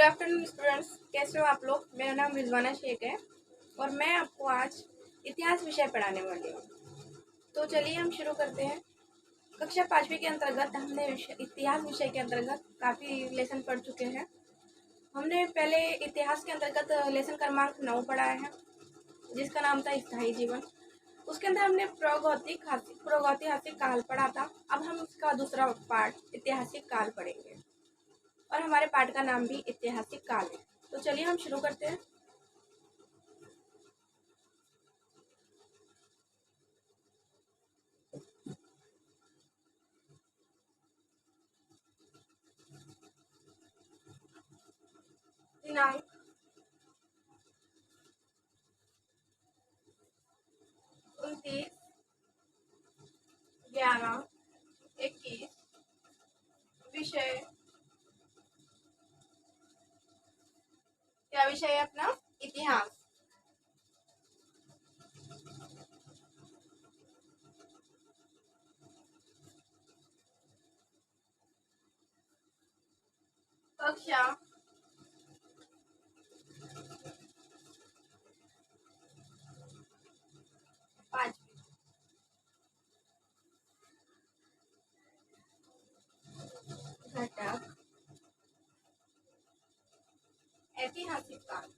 Afternoon students, कैसे हो आप लोग। मेरा नाम रिजवाना शेख है और मैं आपको आज इतिहास विषय पढ़ाने वाली हूँ। तो चलिए हम शुरू करते हैं। कक्षा 5वीं के अंतर्गत हमने इतिहास विषय के अंतर्गत काफ़ी लेसन पढ़ चुके हैं। हमने पहले इतिहास के अंतर्गत लेसन क्रमांक 9 पढ़ा है, जिसका नाम था स्थायी जीवन। उसके अंदर हमने प्रागैतिहासिक काल पढ़ा था। अब हम उसका दूसरा पार्ट ऐतिहासिक काल पढ़ेंगे और हमारे पाठ का नाम भी ऐतिहासिक काल है। तो चलिए हम शुरू करते हैं। दिनांक 29/11/21। विषय क्या विषय है अपना? इतिहास। कक्षा 5वीं। घटक ऐतिहासिक काल।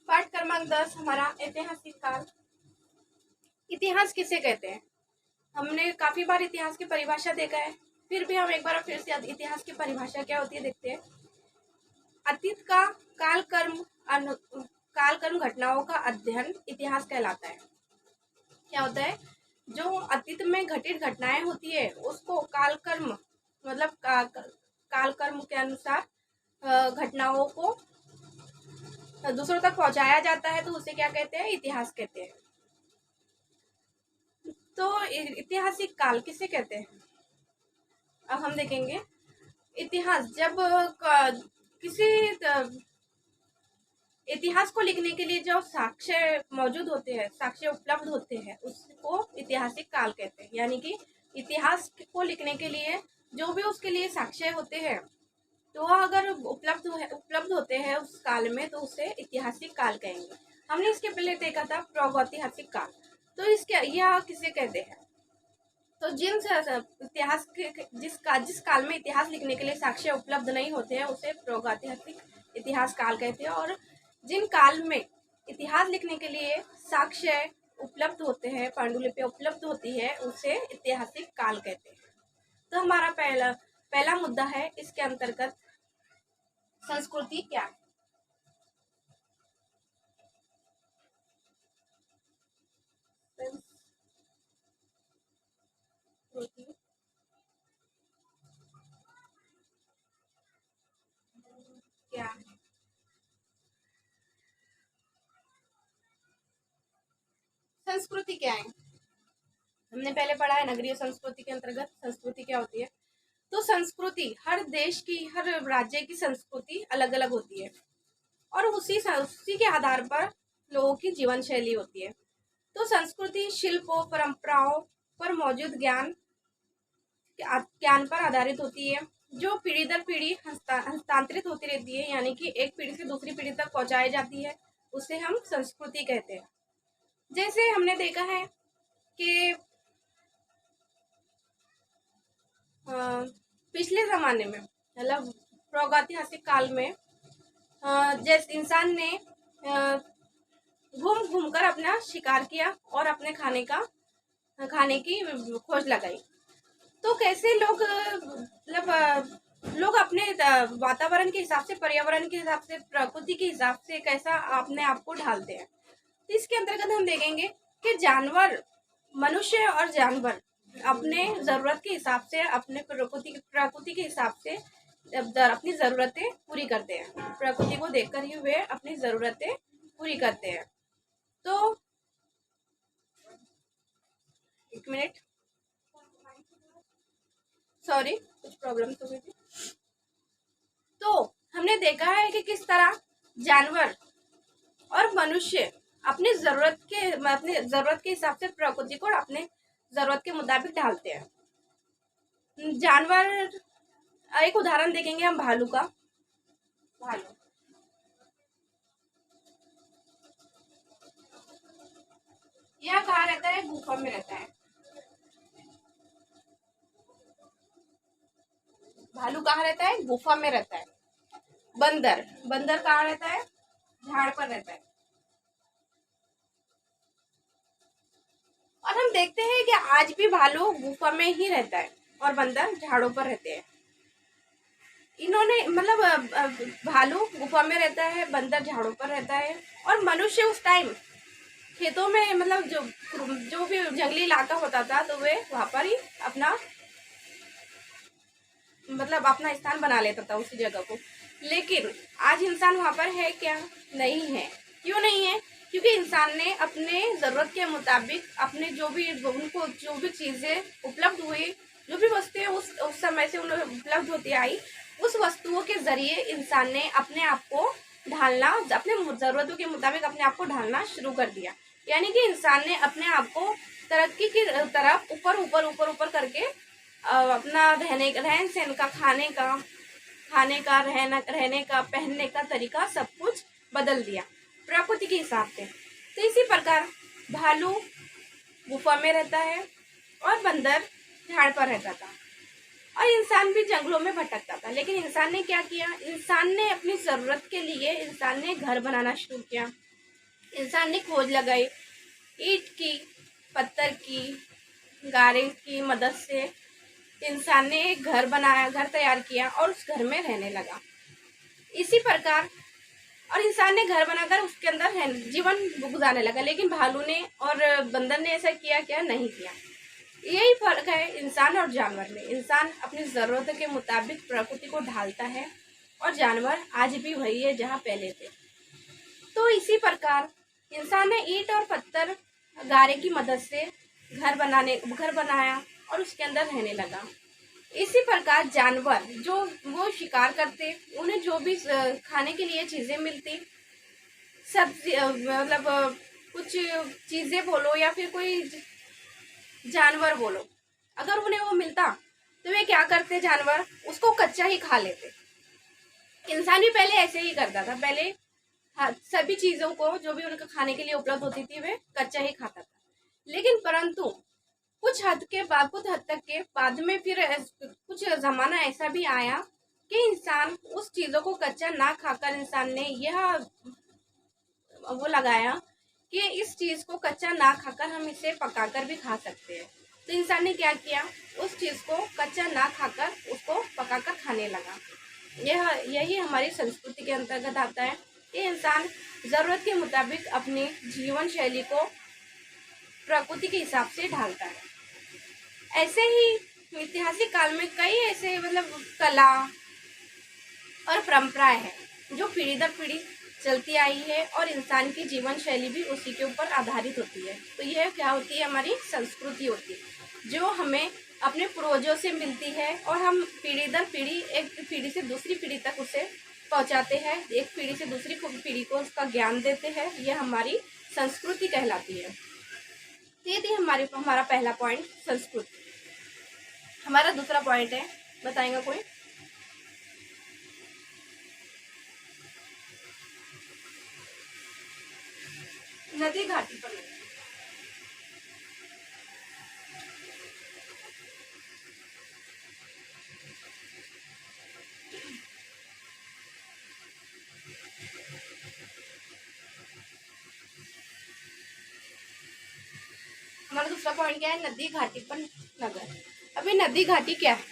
पाठ क्रमांक 10 हमारा ऐतिहासिक काल। इतिहास किसे कहते हैं? हमने काफी बार इतिहास की परिभाषा देखा है, फिर भी हम एक बार फिर से इतिहास की परिभाषा क्या होती है देखते हैं। अतीत का कालक्रम घटनाओं का अध्ययन इतिहास कहलाता है। क्या होता है? जो अतीत में घटित घटनाएं होती है उसको कालक्रम मतलब कालक्रम के अनुसार घटनाओं को दूसरों तक पहुंचाया जाता है, तो उसे क्या कहते हैं? इतिहास कहते हैं। तो ऐतिहासिक काल किसे कहते हैं? अब हम देखेंगे इतिहास जब किसी इतिहास को लिखने के लिए जो साक्ष्य मौजूद होते हैं, साक्ष्य उपलब्ध होते हैं, उसको ऐतिहासिक काल कहते हैं। यानी कि इतिहास को लिखने के लिए जो भी उसके लिए साक्ष्य होते हैं, तो वह अगर उपलब्ध होते हैं उस काल में, तो उसे ऐतिहासिक काल कहेंगे। हमने इसके पहले देखा था प्रागैतिहासिक काल। तो इसके यह किसे कहते हैं? तो इतिहास के जिस काल में इतिहास लिखने के लिए साक्ष्य उपलब्ध नहीं होते हैं उसे प्रागैतिहासिक इतिहास काल कहते हैं, और जिन काल में इतिहास लिखने के लिए साक्ष्य उपलब्ध होते हैं, पांडुलिपियां उपलब्ध होती है, उसे ऐतिहासिक काल कहते हैं। तो हमारा पहला मुद्दा है इसके अंतर्गत संस्कृति क्या है। संस्कृति क्या है? संस्कृति क्या है? हमने पहले पढ़ा है नगरीय संस्कृति के अंतर्गत संस्कृति क्या होती है। तो संस्कृति हर देश की, हर राज्य की संस्कृति अलग अलग होती है और उसी के आधार पर लोगों की जीवन शैली होती है। तो संस्कृति शिल्पों, परंपराओं पर मौजूद ज्ञान पर आधारित होती है, जो पीढ़ी दर पीढ़ी हस्तांतरित होती रहती है, यानी कि एक पीढ़ी से दूसरी पीढ़ी तक पहुंचाई जाती है, उसे हम संस्कृति कहते हैं। जैसे हमने देखा है कि पिछले जमाने में मतलब प्रागैतिहासिक काल में जैसे इंसान ने घूम घूम कर अपना शिकार किया और अपने खाने की खोज लगाई। तो कैसे लोग लोग अपने वातावरण के हिसाब से, पर्यावरण के हिसाब से, प्रकृति के हिसाब से कैसा अपने आप को ढालते हैं। तो इसके अंतर्गत हम देखेंगे कि जानवर, मनुष्य और जानवर अपने जरूरत के हिसाब से, अपने प्रकृति के हिसाब से अपनी जरूरतें पूरी पूरी करते हैं। प्रकृति को देखकर ही वे अपनी जरूरतें पूरी करते हैं। तो एक मिनट, सॉरी कुछ प्रॉब्लम तो हुई थी। तो हमने देखा है कि किस तरह जानवर और मनुष्य अपनी जरूरत के हिसाब से प्रकृति को अपने जरूरत के मुताबिक ढालते हैं। जानवर, एक उदाहरण देखेंगे हम भालू का। भालू यह कहाँ रहता है? गुफा में रहता है। भालू कहाँ रहता है? गुफा में रहता है। बंदर, बंदर कहाँ रहता है? झाड़ पर रहता है। और हम देखते हैं कि आज भी भालू गुफा में ही रहता है और बंदर झाड़ों पर रहते हैं। इन्होंने भालू गुफा में रहता है, बंदर झाड़ों पर रहता है, और मनुष्य उस टाइम खेतों में जो भी जंगली इलाका होता था तो वे वहां पर ही अपना अपना स्थान बना लेता था उसी जगह को। लेकिन आज इंसान वहां पर है क्या? नहीं है। क्यों नहीं है? क्योंकि इंसान ने अपने जरूरत के मुताबिक अपने उनको जो भी चीजें उपलब्ध हुई, जो भी वस्तुएं उस समय से उन्हें उपलब्ध होती आई, उस वस्तुओं के जरिए इंसान ने अपने आप को ढालना, अपने जरूरतों के मुताबिक अपने आप को ढालना शुरू कर दिया। यानी कि इंसान ने अपने आप को तरक्की की तरफ ऊपर ऊपर ऊपर ऊपर करके अपना रहन सहन का, खाने का, रहने का, पहनने का तरीका सब कुछ बदल दिया प्रकृति के हिसाब से। तो इसी प्रकार भालू गुफा में रहता है और बंदर झाड़ पर रहता था, और इंसान भी जंगलों में भटकता था। लेकिन इंसान ने क्या किया? इंसान ने अपनी जरूरत के लिए इंसान ने घर बनाना शुरू किया। इंसान ने खोज लगाई, ईंट की, पत्थर की, गारे की मदद से इंसान ने एक घर बनाया, घर तैयार किया और उस घर में रहने लगा। इसी प्रकार और इंसान ने घर बनाकर उसके अंदर जीवन गुजारने लगा। लेकिन भालू ने और बंदर ने ऐसा किया क्या? नहीं किया। यही फर्क है इंसान और जानवर में। इंसान अपनी जरूरत के मुताबिक प्रकृति को ढालता है और जानवर आज भी वही है जहाँ पहले थे। तो इसी प्रकार इंसान ने ईंट और पत्थर, गारे की मदद से घर बनाया और उसके अंदर रहने लगा। इसी प्रकार जानवर जो वो शिकार करते, उन्हें जो भी खाने के लिए चीजें मिलती, सब्जी कुछ चीजें बोलो या फिर कोई जानवर बोलो, अगर उन्हें वो मिलता तो वे क्या करते? जानवर उसको कच्चा ही खा लेते। इंसान भी पहले ऐसे ही करता था। पहले सभी चीजों को जो भी उनके खाने के लिए उपलब्ध होती थी वे कच्चा ही खाता था। लेकिन परंतु कुछ हद तक के बाद में फिर कुछ जमाना ऐसा भी आया कि इंसान उस चीजों को कच्चा ना खाकर इंसान ने यह वो लगाया कि इस चीज को कच्चा ना खाकर हम इसे पकाकर भी खा सकते हैं। तो इंसान ने क्या किया? उस चीज को कच्चा ना खाकर उसको पकाकर खाने लगा। यही हमारी संस्कृति के अंतर्गत आता है कि इंसान जरूरत के मुताबिक अपनी जीवन शैली को प्रकृति के हिसाब से ढालता है। ऐसे ही ऐतिहासिक काल में कई ऐसे कला और परंपराएं हैं जो पीढ़ी दर पीढ़ी चलती आई है, और इंसान की जीवन शैली भी उसी के ऊपर आधारित होती है। तो यह क्या होती है? हमारी संस्कृति होती है जो हमें अपने पूर्वजों से मिलती है, और हम पीढ़ी दर पीढ़ी, एक पीढ़ी से दूसरी पीढ़ी तक उसे पहुंचाते हैं, एक पीढ़ी से दूसरी पीढ़ी को उसका ज्ञान देते हैं। यह हमारी संस्कृति कहलाती है। ये थी हमारा पहला पॉइंट, संस्कृति। हमारा दूसरा पॉइंट है, बताएगा कोई? नदी घाटी पर। हमारा दूसरा पॉइंट क्या है? नदी घाटी पर नगर। अभी नदी घाटी क्या है?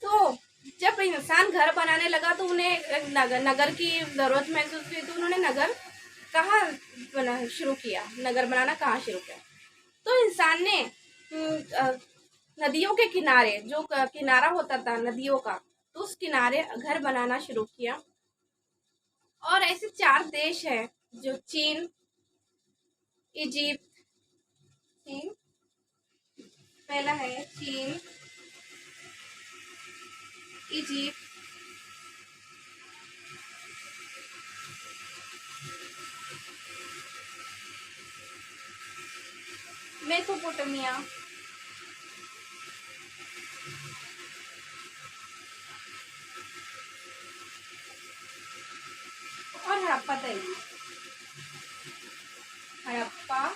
तो जब इंसान घर बनाने लगा तो उन्हें नगर की जरूरत महसूस हुई, तो उन्होंने नगर कहाँ शुरू किया? नगर बनाना कहाँ शुरू किया? तो इंसान ने नदियों के किनारे, जो किनारा होता था नदियों का, तो उस किनारे घर बनाना शुरू किया। और ऐसे 4 देश हैं जो चीन, इजिप्ट, चीन पहला है, चीन, इजिप्ट, मेसोपोटामिया और हड़प्पा तहजीब। हड़प्पा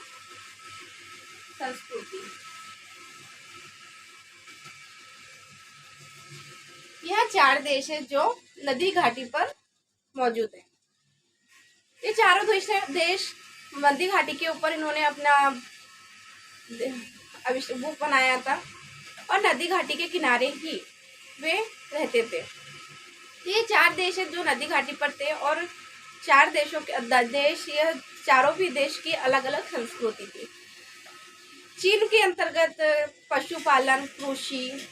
संस्कृति, यह 4 देश है जो नदी घाटी पर मौजूद है। ये चारों देश नदी घाटी के ऊपर इन्होंने अपना वो बनाया था और नदी घाटी के किनारे ही वे रहते थे। ये 4 देश है जो नदी घाटी पर थे और 4 देशों के देश, यह चारों भी देश की अलग अलग संस्कृति थी। चीन के अंतर्गत पशुपालन, कृषि,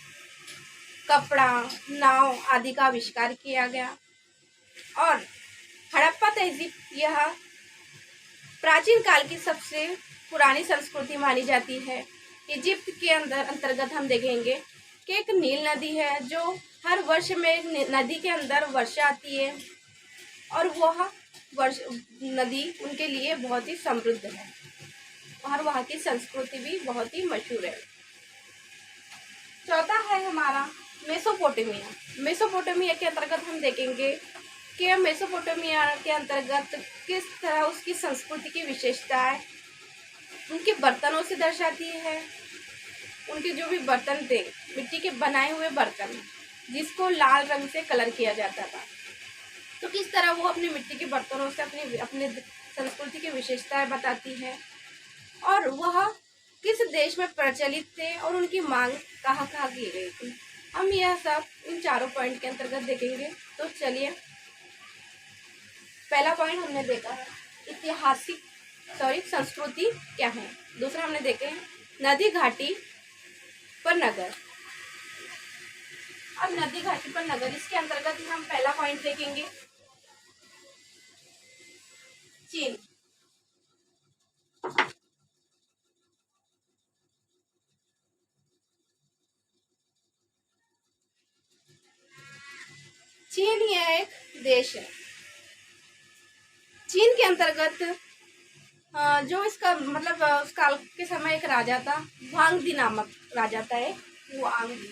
कपड़ा, नाव आदि का आविष्कार किया गया। और हड़प्पा तहजीब यह प्राचीन काल की सबसे पुरानी संस्कृति मानी जाती है। इजिप्ट के अंतर्गत हम देखेंगे कि एक नील नदी है जो हर वर्ष में नदी के अंदर वर्षा आती है और वह नदी उनके लिए बहुत ही समृद्ध है और वहाँ की संस्कृति भी बहुत ही मशहूर है। चौथा है हमारा मेसोपोटामिया। मेसोपोटामिया के अंतर्गत हम देखेंगे कि मेसोपोटामिया के अंतर्गत किस तरह उसकी संस्कृति की विशेषताएं उनके बर्तनों से दर्शाती है। उनके जो भी बर्तन थे, मिट्टी के बनाए हुए बर्तन, जिसको लाल रंग से कलर किया जाता था, तो किस तरह वो अपने मिट्टी के बर्तनों से अपने संस्कृति की विशेषताएं बताती है और वह किस देश में प्रचलित थे और उनकी मांग कहाँ कहाँ की गई थी। हम यह सब इन चारों पॉइंट के अंतर्गत देखेंगे। तो चलिए, पहला पॉइंट हमने देखा है संस्कृति क्या है। दूसरा हमने देखे नदी घाटी पर नगर। अब नदी घाटी पर नगर, इसके अंतर्गत हम पहला पॉइंट देखेंगे चीन। चीन यह एक देश है। चीन के अंतर्गत जो इसका मतलब उस काल के समय एक राजा था, हुआंगदी नामक राजा था। हुआंगदी,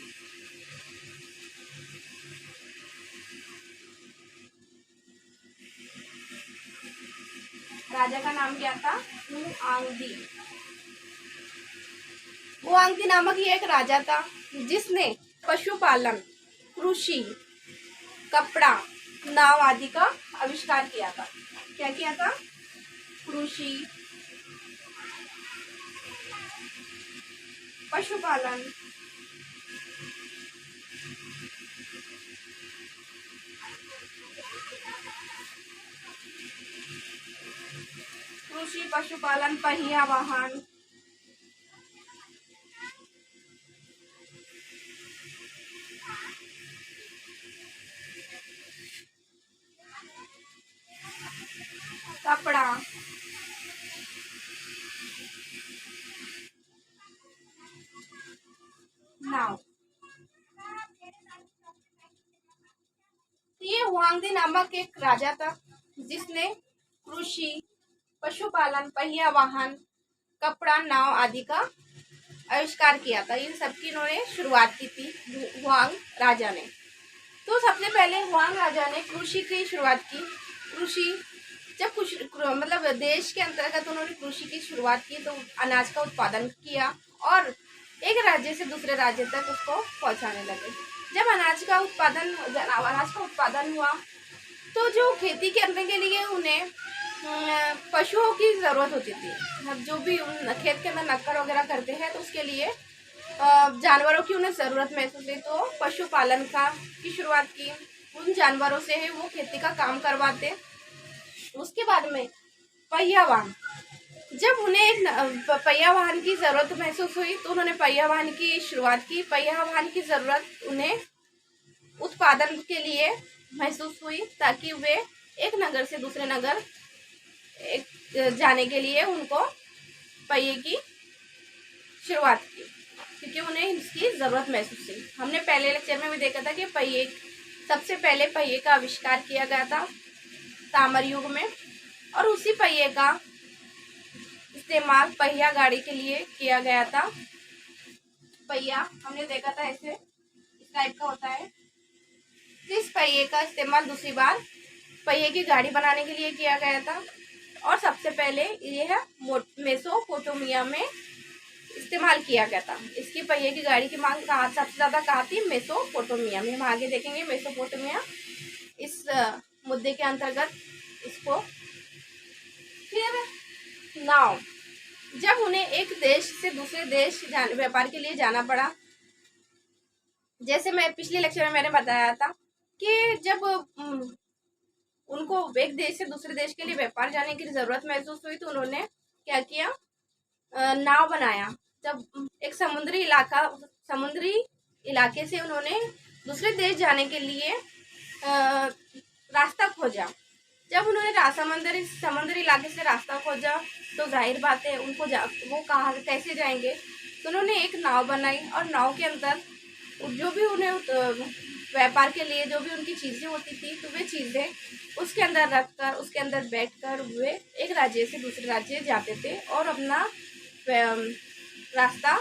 राजा का नाम क्या था? हुआंगदी। हुआंगदी नामक ये एक राजा था जिसने पशुपालन, कृषि, कपड़ा, नाव आदि का आविष्कार किया था। क्या किया था? कृषि, पशुपालन, कृषि, पशुपालन, पहिया वाहन, कपड़ा, नाव। ये हुआंगदी नामक एक राजा था जिसने कृषि, पशुपालन, पहिया वाहन, कपड़ा, नाव आदि का आविष्कार किया था। इन सबकी इन्होंने शुरुआत की थी हुआंग राजा ने। तो सबसे पहले हुआंग राजा ने कृषि की शुरुआत की। कृषि जब कुछ मतलब देश के अंतर्गत उन्होंने कृषि की शुरुआत की तो अनाज का उत्पादन किया और एक राज्य से दूसरे राज्य तक उसको पहुंचाने लगे। जब अनाज का उत्पादन हुआ तो जो खेती करने के लिए उन्हें पशुओं की ज़रूरत होती थी। जो भी खेत के अंदर नक्कर वगैरह करते हैं तो उसके लिए जानवरों की उन्हें ज़रूरत महसूस हुई तो पशुपालन की शुरुआत की। उन जानवरों से ही वो खेती का काम करवाते। उसके बाद में पहिया वाहन, जब उन्हें एक पहिया वाहन की ज़रूरत महसूस हुई तो उन्होंने पहिया वाहन की शुरुआत की। पहिया वाहन की ज़रूरत उन्हें उत्पादन के लिए महसूस हुई, ताकि वे एक नगर से दूसरे नगर जाने के लिए उनको पहिए की शुरुआत की, क्योंकि उन्हें इसकी ज़रूरत महसूस हुई। हमने पहले लेक्चर में भी देखा था कि पहिए, सबसे पहले पहिए का आविष्कार किया गया था ताम्र युग में, और उसी पहिए का इस्तेमाल पहिया गाड़ी के लिए किया गया था। पहिया हमने देखा था ऐसे इस टाइप का होता है। इस पहिए का इस्तेमाल दूसरी बार पहिए की गाड़ी बनाने के लिए किया गया था, और सबसे पहले यह मेसोपोटामिया में इस्तेमाल किया गया था। इसकी पहिए की गाड़ी की मांग सबसे ज़्यादा कहाँ थी? मेसोपोटामिया में। हम आगे देखेंगे मेसोपोटामिया इस मुद्दे के अंतर्गत इसको। फिर नाव, जब उन्हें एक देश से दूसरे देश व्यापार के लिए जाना पड़ा, जैसे मैं पिछले लेक्चर में मैंने बताया था कि जब उनको एक देश से दूसरे देश के लिए व्यापार जाने की ज़रूरत महसूस हुई, तो उन्होंने क्या किया? नाव बनाया। जब एक समुद्री इलाके से उन्होंने दूसरे देश जाने के लिए रास्ता खोजा। जब उन्होंने समुद्री इलाके से रास्ता खोजा, तो जाहिर बात है उनको वो कहाँ कैसे जाएंगे, तो उन्होंने एक नाव बनाई, और नाव के अंदर जो भी उन्हें व्यापार के लिए जो भी उनकी चीज़ें होती थी, तो वे चीज़ें उसके अंदर रखकर, उसके अंदर बैठकर वे एक राज्य से दूसरे राज्य जाते थे और अपना रास्ता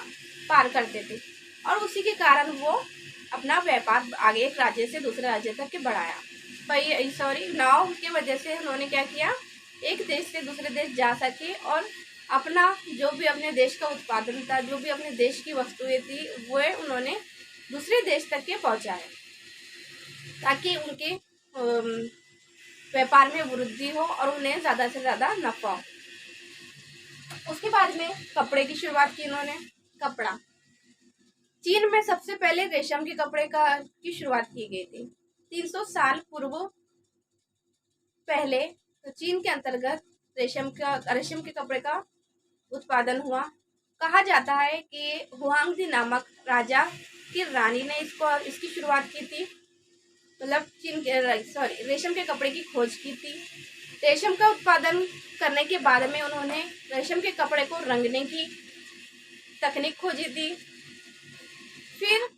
पार करते थे, और उसी के कारण वो अपना व्यापार आगे एक राज्य से दूसरे राज्य तक के बढ़ाया। नाव की वजह से उन्होंने क्या किया? एक देश से दूसरे देश जा सके, और अपना जो भी अपने देश का उत्पादन था, जो भी अपने देश की वस्तुएं थी, वो उन्होंने दूसरे देश तक के पहुंचाए, ताकि उनके व्यापार में वृद्धि हो और उन्हें ज़्यादा से ज़्यादा नफा हो। उसके बाद में कपड़े की शुरुआत की इन्होंने। कपड़ा, चीन में सबसे पहले रेशम के कपड़े की शुरुआत की गई थी। 300 साल पूर्व पहले चीन के अंतर्गत रेशम के कपड़े का उत्पादन हुआ। कहा जाता है कि हुआंगदी नामक राजा की रानी ने इसकी शुरुआत की थी, मतलब रेशम के कपड़े की खोज की थी। रेशम का उत्पादन करने के बाद में उन्होंने रेशम के कपड़े को रंगने की तकनीक खोजी थी। फिर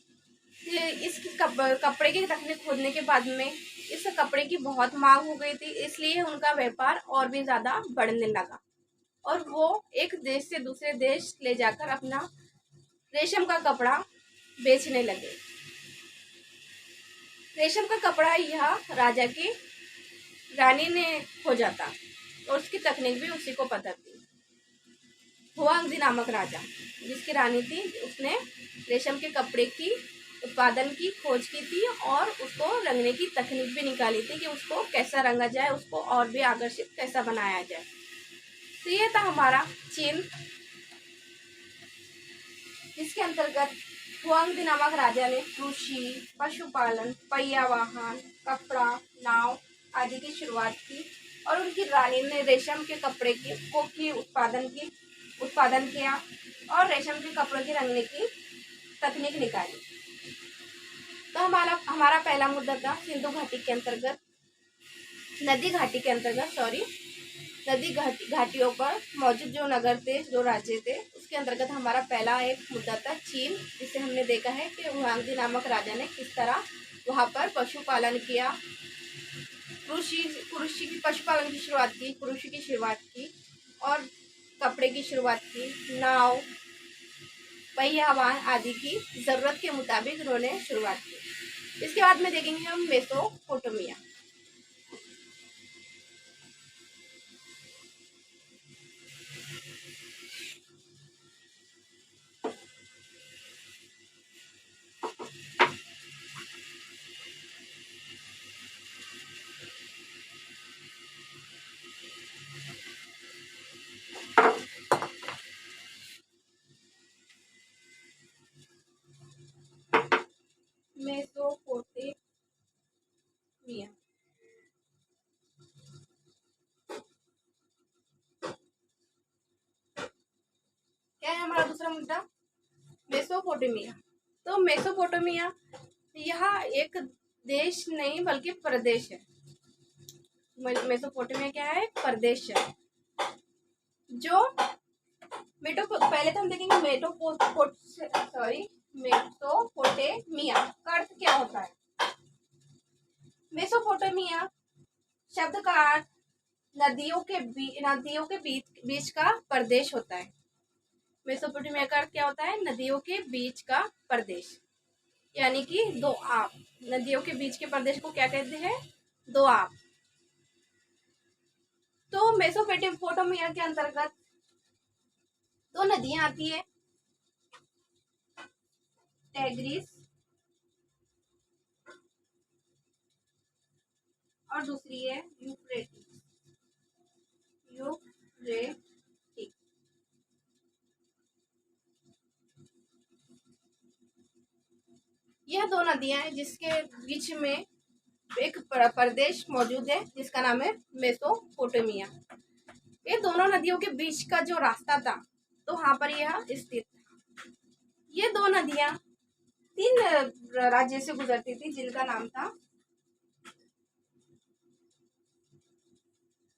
इस कपड़े की तकनीक खोजने के बाद में इस कपड़े की बहुत मांग हो गई थी, इसलिए उनका व्यापार और भी ज़्यादा बढ़ने लगा, और वो एक देश से दूसरे देश ले जाकर अपना रेशम का कपड़ा बेचने लगे। रेशम का कपड़ा यह राजा की रानी ने खोजा था, और उसकी तकनीक भी उसी को पता थी। हुआंगदी नामक राजा, जिसकी रानी थी, उसने रेशम के कपड़े की उत्पादन की खोज की थी, और उसको रंगने की तकनीक भी निकाली थी कि उसको कैसा रंगा जाए, उसको और भी आकर्षित कैसा बनाया जाए। तो ये था हमारा चीन, जिसके अंतर्गत हुआंगदी नामक राजा ने कृषि, पशुपालन, पहिया वाहन, कपड़ा, नाव आदि की शुरुआत की, और उनकी रानी ने रेशम के कपड़े की उत्पादन किया, और रेशम के कपड़ों की रंगने की तकनीक निकाली। तो हमारा पहला मुद्दा था सिंधु घाटी के अंतर्गत, नदी घाटियों पर मौजूद जो नगर थे, जो राज्य थे, उसके अंतर्गत हमारा पहला एक मुद्दा था चीन, जिसे हमने देखा है कि हुआंगदी नामक राजा ने किस तरह वहाँ पर पशुपालन किया, पशुपालन की शुरुआत की, कृषि की शुरुआत की, और कपड़े की शुरुआत की, नाव, पहिया वाहन आदि की ज़रूरत के मुताबिक उन्होंने शुरुआत की। इसके बाद में देखेंगे हम मेसोपोटामिया। मेसोपोटामिया क्या है हमारा दूसरा मुद्दा? मेसोपोटामिया। तो मेसोपोटामिया यह एक देश नहीं बल्कि प्रदेश है। मेसोपोटामिया क्या है? प्रदेश है। जो पहले तो हम देखेंगे मेसोपोटामिया का अर्थ क्या होता है। मेसोपोटामिया शब्द का अर्थ नदियों के बीच का प्रदेश होता है। मेसोपोटामिया का अर्थ क्या होता है? नदियों के बीच का प्रदेश, यानी कि दो आप। नदियों के बीच के प्रदेश को क्या कहते हैं? दो आप। तो मेसोपोटामिया के अंतर्गत दो नदियां आती है, टैग्रिस और दूसरी है यूफ्रेटिस। यह दो नदियां हैं जिसके बीच में एक प्रदेश मौजूद है जिसका नाम है मेसोपोटामिया। ये दोनों नदियों के बीच का जो रास्ता था, तो वहां पर यह स्थित था। ये दो नदियां 3 राज्य से गुजरती थी जिनका नाम था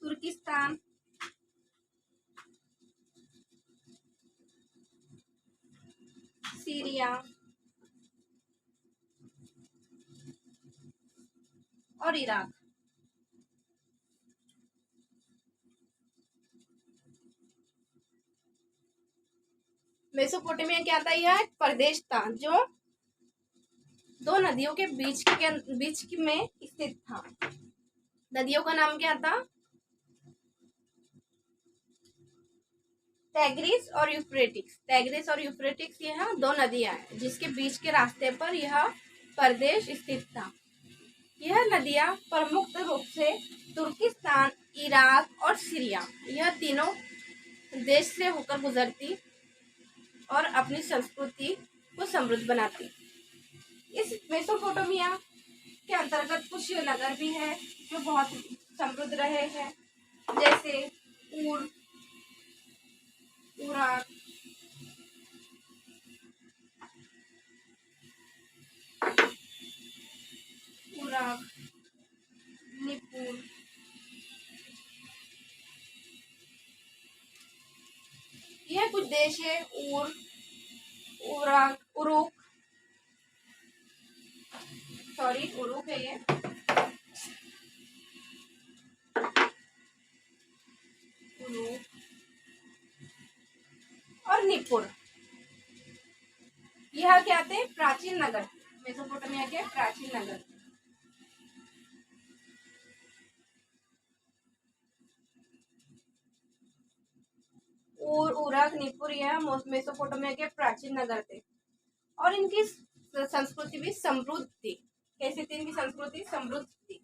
तुर्किस्तान, सीरिया और इराक। मेसोपोटामिया क्या था? यह एक प्रदेश था जो दो नदियों के बीच में स्थित था। नदियों का नाम क्या था? टैग्रिस और यूफ्रेटिस। टैग्रिस और यूफ्रेटिस यह दो नदियां हैं जिसके बीच के रास्ते पर यह प्रदेश स्थित था। यह नदियां प्रमुख रूप से तुर्किस्तान, इराक और सीरिया, यह तीनों देश से होकर गुजरती और अपनी संस्कृति को समृद्ध बनाती। इस मेसोपोटामिया के अंतर्गत कुछ नगर भी है जो बहुत समृद्ध रहे हैं, जैसे ऊर, उराक, निपुर, यह कुछ देश है। उरुक है ये। उरुक और निपुर, यह क्या थे? प्राचीन नगर, मेसोपोटामिया के प्राचीन नगर। उरक, निपुर यह मेसोपोटामिया के प्राचीन नगर थे और इनकी संस्कृति भी समृद्ध थी। कैसी थी इनकी संस्कृति? समृद्ध थी।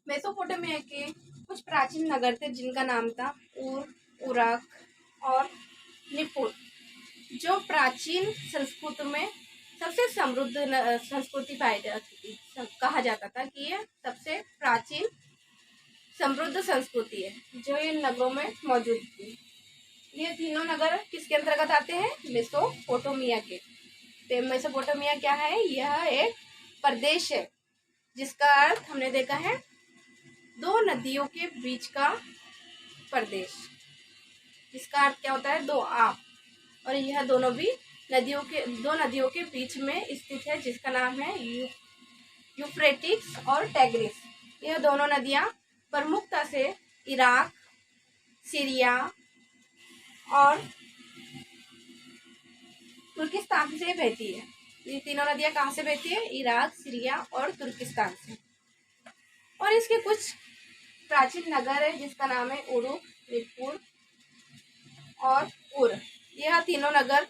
मेसोपोटामिया के कुछ प्राचीन नगर थे जिनका नाम था उरक और निपुर, जो प्राचीन संस्कृति में सबसे समृद्ध संस्कृति पाई जाती थी। कहा जाता था कि यह सबसे प्राचीन समृद्ध संस्कृति है जो इन नगरों में मौजूद थी। ये तीनों नगर किसके अंतर्गत आते हैं? मेसोपोटामिया के। तो मेसोपोटामिया क्या है? यह एक प्रदेश है जिसका अर्थ हमने देखा है दो नदियों के बीच का प्रदेश, जिसका अर्थ क्या होता है? दो आप। और यह दोनों भी दो नदियों के बीच में स्थित है जिसका नाम है यूफ्रेटिस और टैग्रिस। यह दोनों नदियां प्रमुखता से इराक, सीरिया और तुर्किस्तान से बहती है। ये तीनों नदियां कहाँ से बहती है? इराक, सीरिया और तुर्किस्तान से। और इसके कुछ प्राचीन नगर है जिसका नाम है उरुक, निपुर और उर। यह तीनों नगर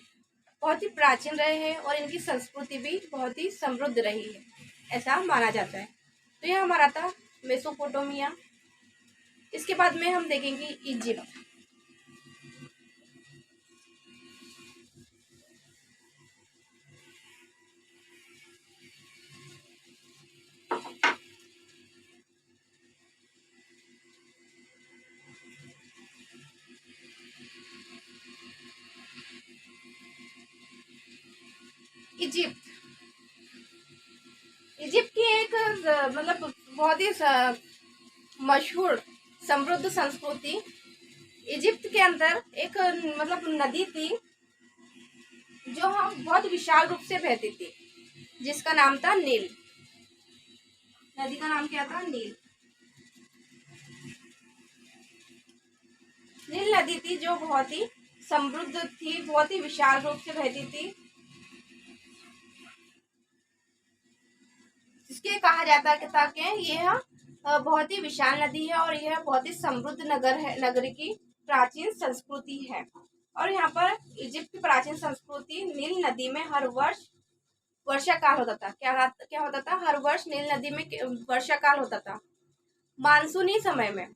बहुत ही प्राचीन रहे हैं और इनकी संस्कृति भी बहुत ही समृद्ध रही है, ऐसा माना जाता है। तो यह हमारा था मेसोपोटामिया। इसके बाद में हम देखेंगे इजिप्ट। इजिप्ट। इजिप्ट की एक मतलब बहुत ही मशहूर समृद्ध संस्कृति। इजिप्ट के अंदर एक मतलब नदी थी जो हम बहुत विशाल रूप से बहती थी, जिसका नाम था नील। नदी का नाम क्या था? नील। नील नदी थी जो बहुत ही समृद्ध थी, बहुत ही विशाल रूप से बहती थी, जिसके कहा जाता था कि यह बहुत ही विशाल नदी है और यह बहुत ही समृद्ध नगर की प्राचीन संस्कृति है। और यहाँ पर इजिप्ट की प्राचीन संस्कृति, नील नदी में हर वर्ष वर्षा काल होता था। क्या होता था? हर वर्ष नील नदी में वर्षा काल होता था, मानसूनी समय में।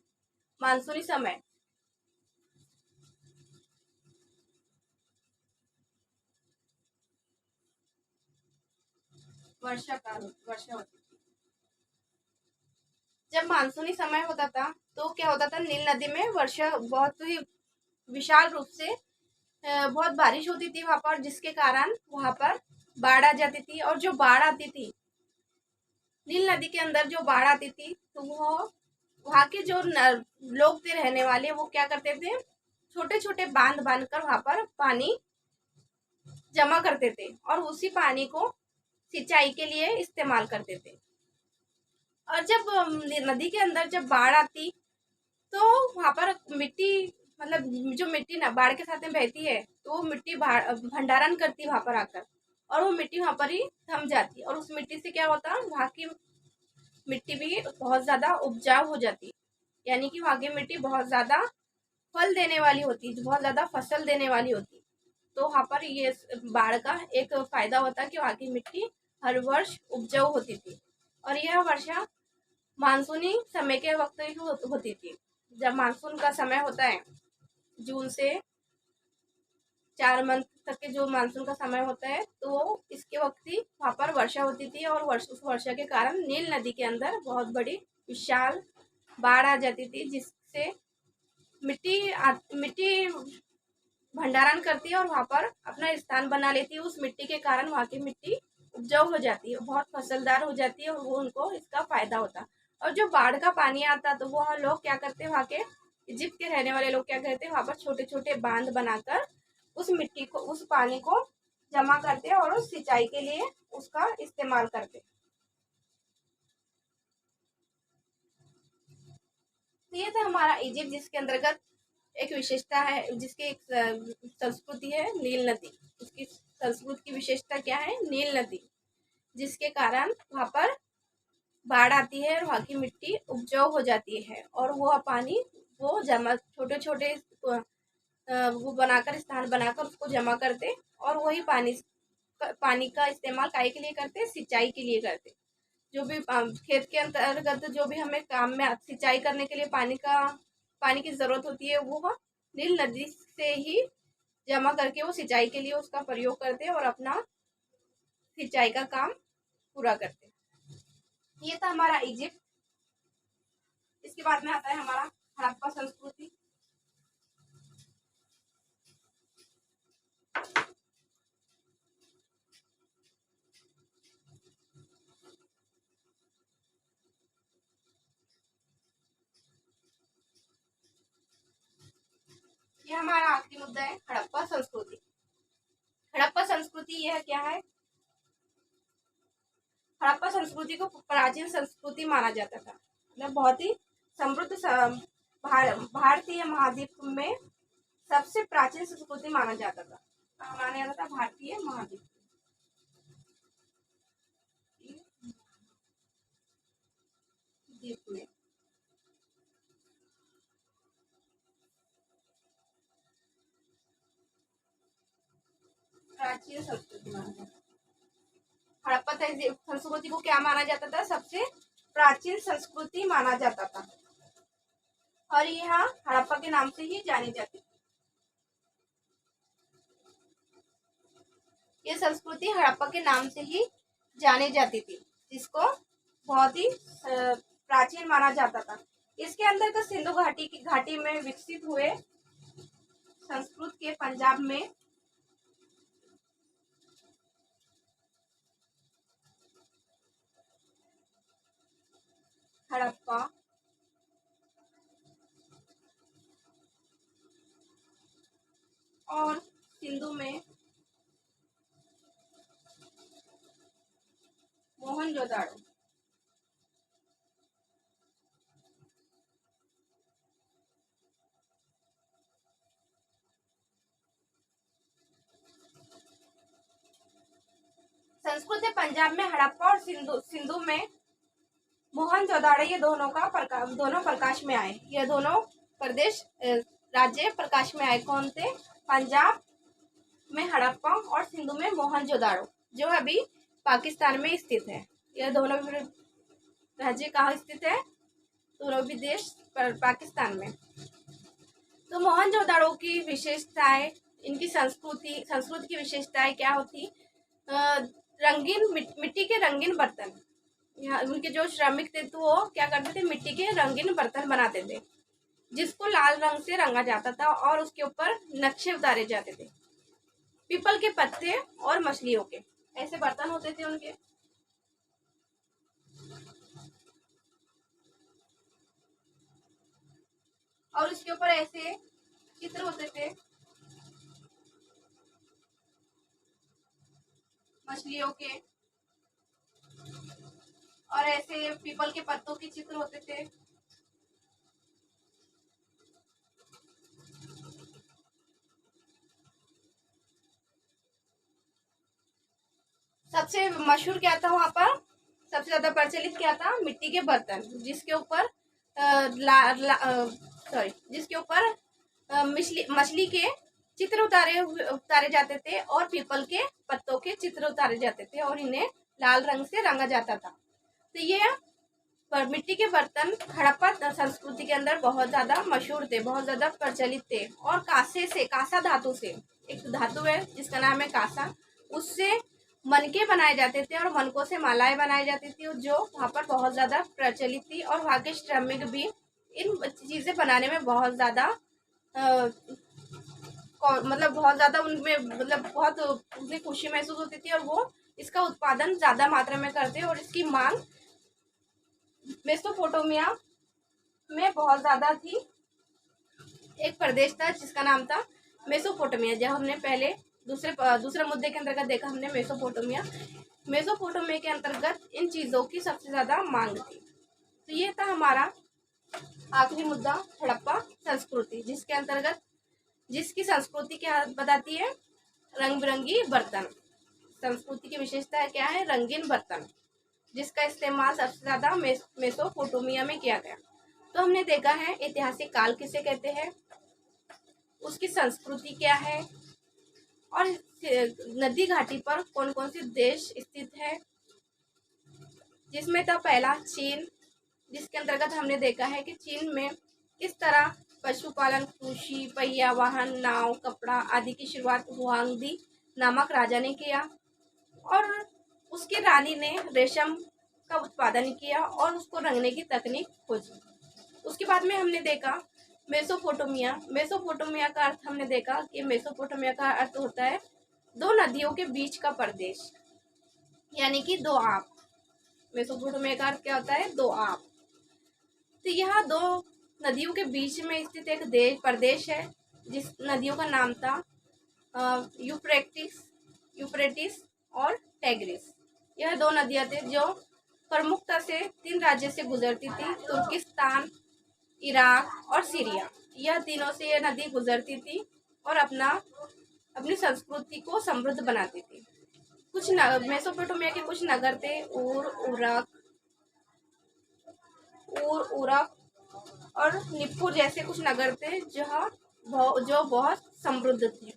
मानसूनी समय वर्षा होती थी। जब मानसूनी समय होता था तो क्या होता था? नील नदी में वर्षा बहुत ही विशाल रूप से बहुत बारिश होती थी वहां पर, जिसके कारण वहां पर बाढ़ आ जाती थी। और जो बाढ़ आती थी नील नदी के अंदर, जो बाढ़ आती थी, तो वो वहां के जो लोग थे रहने वाले, वो क्या करते थे? छोटे छोटे बांध बांध कर वहां पर पानी जमा करते थे और उसी पानी को सिंचाई के लिए इस्तेमाल करते थे। और जब नदी के अंदर जब बाढ़ आती तो वहां पर मिट्टी, मतलब जो मिट्टी ना बाढ़ के साथ में बहती है, तो वो मिट्टी भंडारण करती वहां पर आकर, और वो मिट्टी वहां पर ही थम जाती। और उस मिट्टी से क्या होता? वहां की मिट्टी भी बहुत ज्यादा उपजाऊ हो जाती, यानी कि वहां की मिट्टी बहुत ज्यादा फल देने वाली होती, बहुत ज्यादा फसल देने वाली होती। तो वहां पर ये बाढ़ का एक फायदा होता कि वहां की मिट्टी हर वर्ष उपजाऊ होती थी। और यह वर्षा मानसूनी समय के वक्त ही होती थी। जब मानसून का समय होता है, जून से 4 मंथ तक के जो मानसून का समय होता है, तो इसके वक्त ही वहां पर वर्षा होती थी। और उस वर्षा के कारण नील नदी के अंदर बहुत बड़ी विशाल बाढ़ आ जाती थी, जिससे मिट्टी भंडारण करती है और वहां पर अपना स्थान बना लेती है। उस मिट्टी के कारण वहां की मिट्टी उपजाऊ हो जाती है, बहुत फसलदार हो जाती है, और वो उनको इसका फायदा होता। और जो बाढ़ का पानी आता तो वो लोग क्या करते हैं? वहां के इजिप्ट के रहने वाले लोग क्या करते हैं? वहां पर छोटे छोटे बांध बनाकर उस मिट्टी को, उस पानी को जमा करते हैं और उस सिंचाई के लिए उसका इस्तेमाल करते हैं। तो ये था हमारा इजिप्ट, जिसके अंतर्गत एक विशेषता है, जिसकी एक संस्कृति है नील नदी। उसकी संस्कृति की विशेषता क्या है? नील नदी, जिसके कारण वहां पर बाढ़ आती है और वहां की मिट्टी उपजाऊ हो जाती है, और वो पानी वो जमा छोटे छोटे वो बनाकर, स्थान बनाकर उसको जमा करते, और वही पानी का इस्तेमाल काय के लिए करते? सिंचाई के लिए करते। जो भी खेत के अंतर्गत जो भी हमें काम में सिंचाई करने के लिए पानी की जरूरत होती है, वो नील नदी से ही जमा करके वो सिंचाई के लिए उसका प्रयोग करते हैं और अपना सिंचाई का काम पूरा करते हैं। ये था हमारा इजिप्ट। इसके बाद में आता है हमारा हड़प्पा संस्कृति। ये हमारा आखिरी मुद्दा है, हड़प्पा संस्कृति। हड़प्पा संस्कृति यह क्या है? हड़प्पा संस्कृति को प्राचीन संस्कृति माना जाता था, मतलब बहुत ही समृद्ध भारतीय महाद्वीप में सबसे प्राचीन संस्कृति माना जाता था। माना जाता था भारतीय महाद्वीप में। प्राचीन संस्कृति माना जाता था। हड़प्पा संस्कृति को क्या माना जाता था? सबसे प्राचीन संस्कृति माना जाता था, और यह हड़प्पा के नाम से ही जानी जाती थी। ये संस्कृति हड़प्पा के नाम से ही जानी जाती थी, जिसको बहुत ही प्राचीन माना जाता था। इसके अंदर का सिंधु घाटी में विकसित हुए संस्कृत के पंजाब में हड़प्पा और सिंधु में मोहनजोदाड़ो। संस्कृत पंजाब में हड़प्पा और सिंधु में मोहनजोदाड़ो, ये दोनों प्रकाश में आए। ये दोनों प्रदेश राज्य प्रकाश में आए। कौन थे? पंजाब में हड़प्पा और सिंधु में मोहनजोदाड़ो, जो अभी पाकिस्तान में स्थित है। यह दोनों राज्य कहाँ स्थित है? दोनों भी देश पाकिस्तान में। तो मोहनजोदाड़ो की विशेषताएं, इनकी संस्कृति की विशेषताएं क्या होती? रंगीन मिट्टी के रंगीन बर्तन। यहाँ उनके जो श्रमिक थे तो वो क्या करते थे? मिट्टी के रंगीन बर्तन बनाते थे, जिसको लाल रंग से रंगा जाता था और उसके ऊपर नक्शे उतारे जाते थे। पीपल के पत्ते और मछलियों के ऐसे बर्तन होते थे उनके। और उसके ऊपर ऐसे चित्र होते थे मछलियों के, और ऐसे पीपल के पत्तों के चित्र होते थे। सबसे मशहूर क्या था वहां पर? सबसे ज्यादा प्रचलित क्या था? मिट्टी के बर्तन, जिसके ऊपर जिसके ऊपर मछली के चित्र उतारे जाते थे और पीपल के पत्तों के चित्र उतारे जाते थे और इन्हें लाल रंग से रंगा जाता था। तो ये मिट्टी के बर्तन हड़प्पा संस्कृति के अंदर बहुत ज्यादा मशहूर थे, बहुत ज्यादा प्रचलित थे। और कांसा धातु से, एक धातु है जिसका नाम है कांसा, उससे मनके बनाए जाते थे और मनकों से मालाएं बनाई जाती थी, जो वहाँ पर बहुत ज्यादा प्रचलित थी। और वहाँ के श्रमिक भी इन चीजें बनाने में बहुत ज्यादा बहुत ज्यादा उनमें बहुत उनकी खुशी महसूस होती थी, और वो इसका उत्पादन ज्यादा मात्रा में करते, और इसकी मांग मेसोपोटामिया में बहुत ज्यादा थी। एक प्रदेश था जिसका नाम था मेसोपोटामिया। जब हमने पहले दूसरे मुद्दे के अंतर्गत देखा हमने मेसोपोटामिया के अंतर्गत इन चीजों की सबसे ज्यादा मांग थी। तो ये था हमारा आखिरी मुद्दा, हड़प्पा संस्कृति, जिसके अंतर्गत जिसकी संस्कृति क्या बताती है? रंग बिरंगी बर्तन। संस्कृति की विशेषता क्या है? रंगीन बर्तन, जिसका इस्तेमाल सबसे ज्यादा मेसोपोटामिया में किया गया। तो हमने देखा है ऐतिहासिक काल किसे कहते हैं, उसकी संस्कृति क्या है, और नदी घाटी पर कौन कौन से देश स्थित है, जिसमें था पहला चीन, जिसके अंतर्गत हमने देखा है कि चीन में किस तरह पशुपालन, कृषि, पहिया वाहन, नाव, कपड़ा आदि की शुरुआत हुआंगदी नामक राजा ने किया, और उसकी रानी ने रेशम का उत्पादन किया और उसको रंगने की तकनीक खोजी। उसके बाद में हमने देखा मेसोपोटामिया का अर्थ हमने देखा कि मेसोपोटामिया का अर्थ होता है दो नदियों के बीच का प्रदेश, यानी कि दो आप। मेसोपोटामिया का अर्थ क्या होता है? दो आप। तो यह दो नदियों के बीच में स्थित एक प्रदेश है, जिस नदियों का नाम था यूफ्रेटिस और टेग्रिस। यह दो नदियां थे जो प्रमुखता से 3 राज्य से गुजरती थी, तुर्किस्तान, इराक और सीरिया। यह तीनों से यह नदी गुजरती थी और अपनी संस्कृति को समृद्ध बनाती थी। कुछ मेसोपोटामिया के कुछ नगर थे उरक और निप्पुर जैसे कुछ नगर थे जो बहुत समृद्ध थे।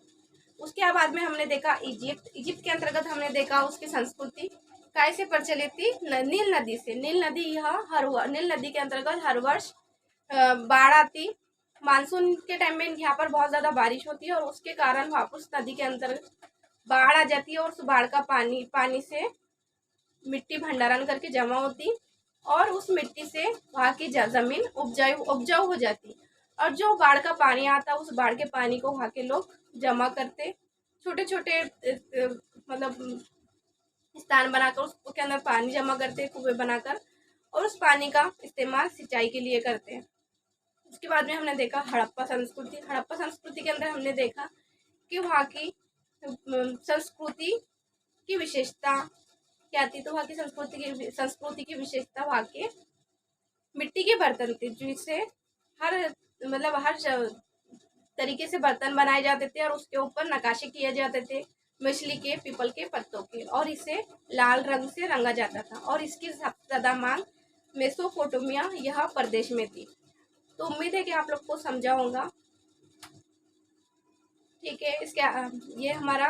उसके बाद में हमने देखा इजिप्ट के अंतर्गत हमने देखा उसकी संस्कृति कैसे प्रचलित थी? नील नदी से। नील नदी के अंतर्गत हर वर्ष बाढ़ आती। मानसून के टाइम में यहाँ पर बहुत ज्यादा बारिश होती है और उसके कारण वापस नदी के अंतर्गत बाढ़ आ जाती है, और उस बाढ़ का पानी से मिट्टी भंडारण करके जमा होती, और उस मिट्टी से वहाँ की जमीन उपजाऊ हो जाती। और जो बाढ़ का पानी आता, उस बाढ़ के पानी को वहाँ के लोग जमा करते, छोटे छोटे स्थान बनाकर उसके अंदर पानी जमा करते, कुएं बनाकर, और उस पानी का इस्तेमाल सिंचाई के लिए करते हैं। उसके बाद में हमने देखा हड़प्पा संस्कृति। हड़प्पा संस्कृति के अंदर हमने देखा कि वहाँ की संस्कृति की विशेषता क्या थी। तो वहाँ की संस्कृति की विशेषता वहाँ के मिट्टी के बर्तन थे, जिससे हर तरीके से बर्तन बनाए जाते थे और उसके ऊपर नक्काशी किए जाते थे मछली के, पीपल के पत्तों के, और इसे लाल रंग से रंगा जाता था और इसकी सबसे ज्यादा मांग मेसोपोटामिया यह प्रदेश में थी। तो उम्मीद है कि आप लोग को समझा होगा। ठीक है, ये हमारा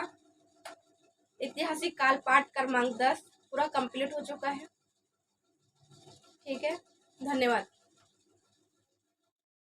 ऐतिहासिक काल पाठ क्रमांक 10 पूरा कंप्लीट हो चुका है। ठीक है, धन्यवाद।